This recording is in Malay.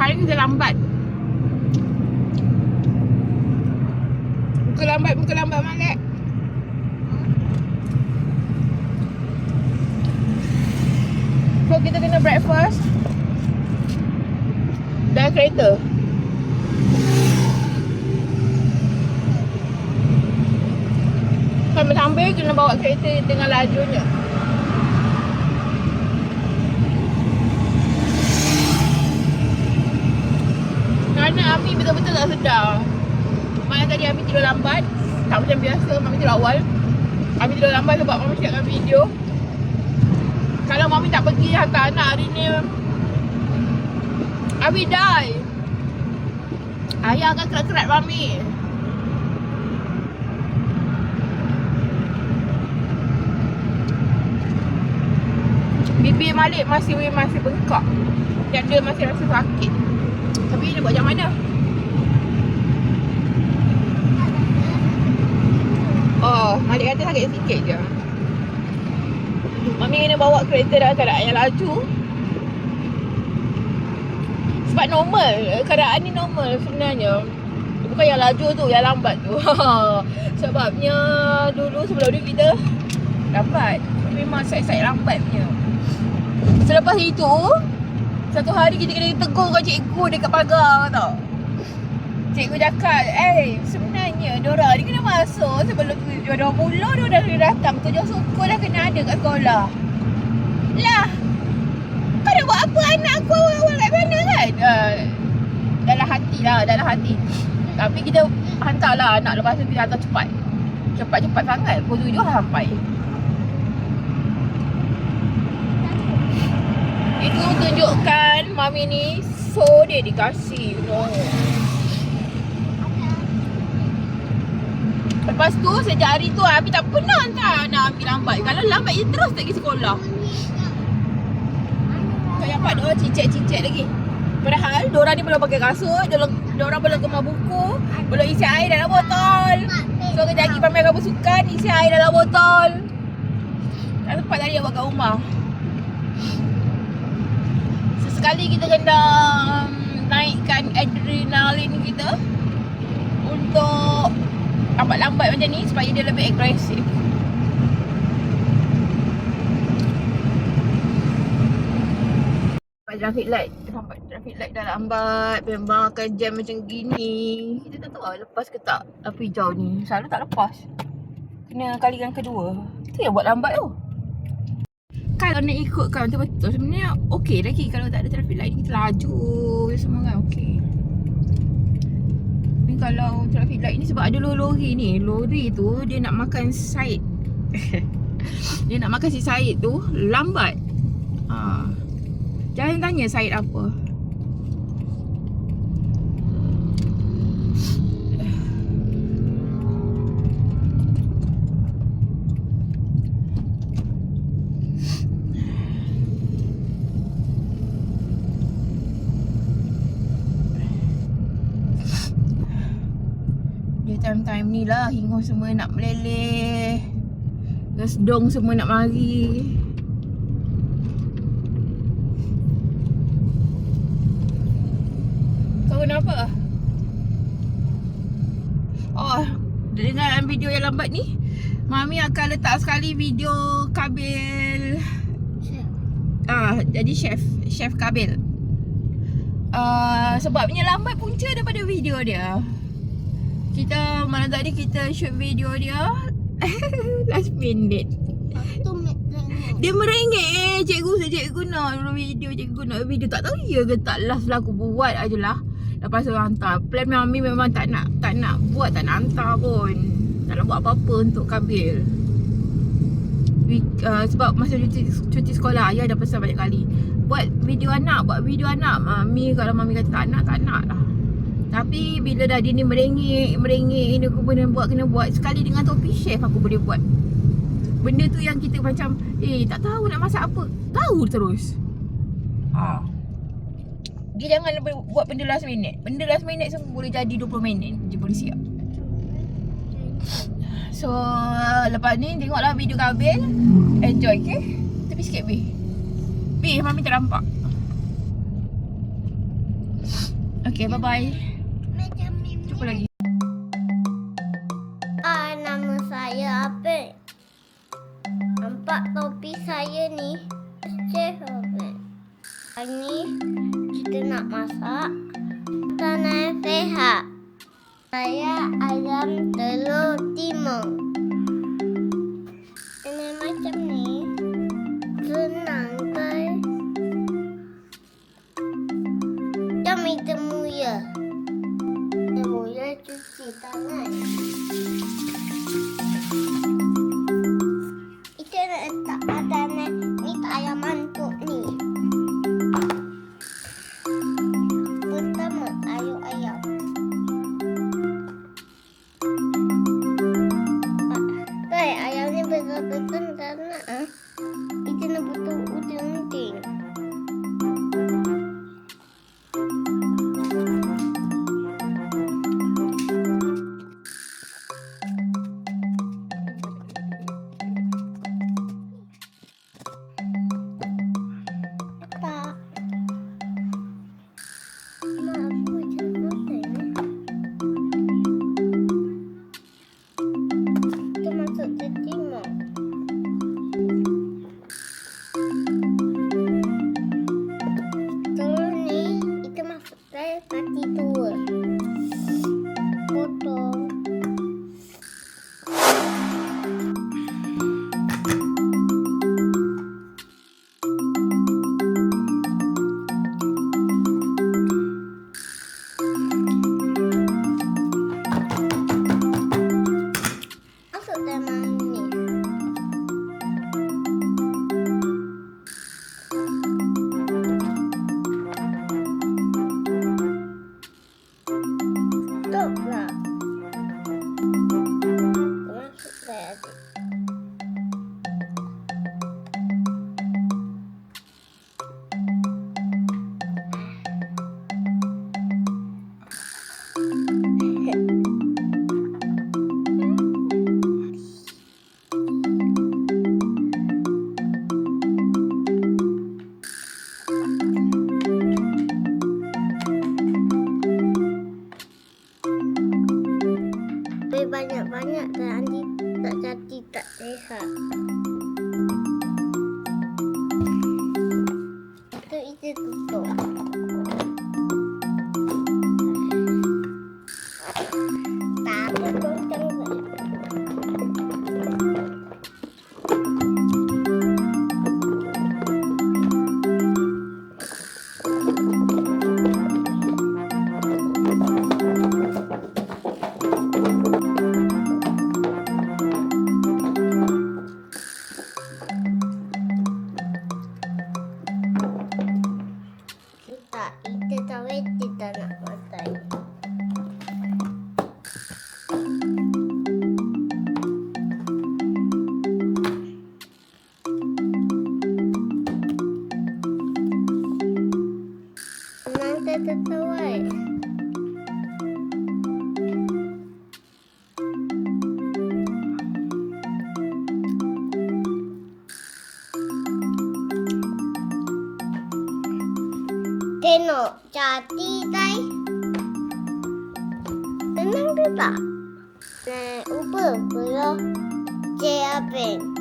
hari kita lambat. Muka lambat Malek. So kita kena breakfast dalam kereta. Sambil-sambil kena bawa kereta dengan lajunya. Kerana Ami betul-betul tak sedar. Malam tadi Ami tidur lambat. Tak macam biasa, Mami tidur awal. Ami tidur lambat sebab Mami siapkan video. Kalau Mami tak pergi hantar anak hari ni, Ami die. Ayah akan kerat-kerat Mami. Bibir Malik masih bengkak dan dia masih rasa sakit. Tapi dia buat macam mana? Oh, Malik kata sakit sikit je. Mami kena bawa kereta dalam keadaan yang laju. Sebab normal, keadaan ni normal sebenarnya. Bukan yang laju tu, yang lambat tu. Sebabnya dulu sebelum ni kita lambat. Memang side-side lambat punya. Selepas itu, satu hari kita kena tegur dengan cikgu dekat pagar tau. Cikgu cakap, sebenarnya diorang ni kena masuk sebelum 7.20 diorang dah kena datang. 7 suku dah kena ada kat sekolah. Lah, kau nak buat apa anak aku awal-awal kat mana kan? Dalam hati. Tapi kita hantarlah anak, lepas tu kita hantar cepat. Cepat-cepat sangat, pukul 7 dah sampai. Itu tunjukkan Mami ni so dedikasi, you know. Lepas tu sejak hari tu Abi tak pernah hantar anak Abi lambat. Kalau lambat je terus tak pergi sekolah. Kau nampak diorang cicit-cicit lagi. Padahal diorang ni belum pakai kasut, diorang belum kemas buku, belum isi air dalam botol. So kejap lagi pamerkan bersukan, isi air dalam botol. Tak sempat tadi dia buat kat rumah. Sesekali kita kena naikkan adrenalin kita untuk lambat-lambat macam ni supaya dia lebih agresif. Sampai traffic light dah lambat. Memang akan jam macam gini. Kita tak tahu lah lepas ke tak api hijau ni. Selalu tak lepas. Kena kali yang kedua. Itu yang buat lambat tu. Kalau nak ikutkan betul-betul sebenarnya okey lagi. Kalau tak ada traffic light ni kita laju semua kan okey. Tapi kalau traffic light ni sebab ada lori ni. Lori tu dia nak makan side. Dia nak makan si side tu lambat. Jangan tanya side apa. Time-time ni lah hingus semua nak meleleh. Gesdong semua nak mari. Kau kenapa? Oh, dengan video yang lambat ni Mami akan letak sekali video Kabil. Jadi chef Kabil. Sebabnya lambat punca daripada video dia. Kita malam tadi kita shoot video dia last minute. Dia merengek cikgu nak video, cikgu nak video. Tak tahu ya ke tak, last lah aku buat ajalah. Lepas tu hantar. Plan Mami memang tak nak buat, tak nak hantar pun. Tak nak buat apa-apa untuk Kabil. Sebab masa cuti sekolah ayah dah pesan banyak kali. Buat video anak. Mami kalau Mami kata tak nak lah. Tapi bila dah dia ni merengek ini aku kena buat. Sekali dengan topi chef aku boleh buat. Benda tu yang kita macam tak tahu nak masak apa. Tahu terus. Dia jangan buat benda last minute. Benda last minute semua boleh jadi 20 minit je boleh siap. So lepas ni tengoklah video Kabil. Enjoy, okay? Tepi sikit B. Mami tak nampak. Okay, bye-bye. Macam Mimi. Jumpa lagi. Nama saya apa? Nampak topi saya ni? Chef Oven. Hari ni kita nak masak makanan sehat. Saya ayam telur timur. Ini macam ni. Senang kan? Jom kita muya. Kita muya cuci tangan. Kita nak letak makanan ni tak ayam mantuk ni. Pertama ayam. Baik, ayam ni besar-besar kerana kita nak butuh udang-udang. Tak. Mak, aku macam udang. Kita masuk ke timur. Telur ni kita masuk ke parti tua. Potong. Masuk dalam ni. Stoplah. Masuk saya adik. Banyak-banyak dan nanti tak jadi tak sehat. Itu tutup. Tak potong tengah. Kita tahu kita nak masak. Nanti tertawai. Tengok, jadi tay. Tenang ke tak? Ubah pula. Cik Abang.